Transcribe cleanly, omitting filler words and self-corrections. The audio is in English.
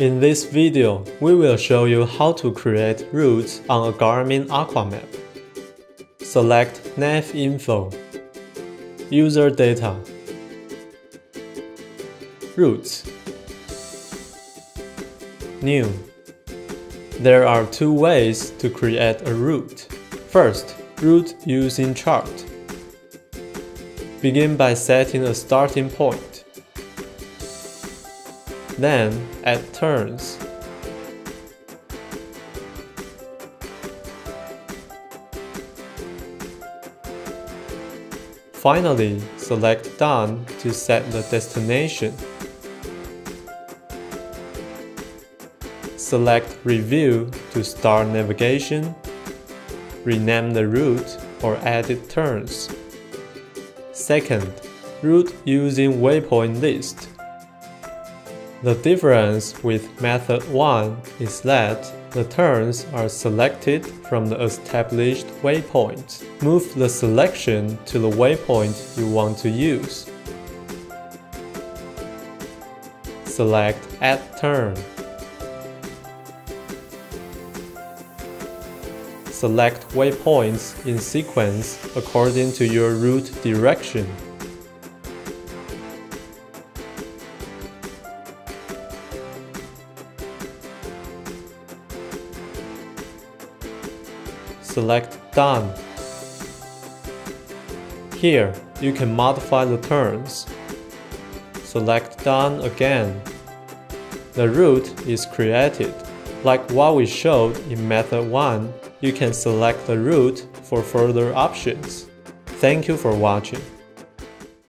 In this video, we will show you how to create routes on a Garmin AQUAMAP. Select Nav Info, User Data, Routes, New. There are two ways to create a route. First, route using chart. Begin by setting a starting point. Then add turns. Finally, select Done to set the destination. Select Review to start navigation. Rename the route or edit turns. Second, route using waypoint list. The difference with method 1 is that the turns are selected from the established waypoint. Move the selection to the waypoint you want to use. Select Add Turn. Select waypoints in sequence according to your route direction. Select Done. Here, you can modify the turns. Select Done again. The route is created. Like what we showed in method 1, you can select the route for further options. Thank you for watching.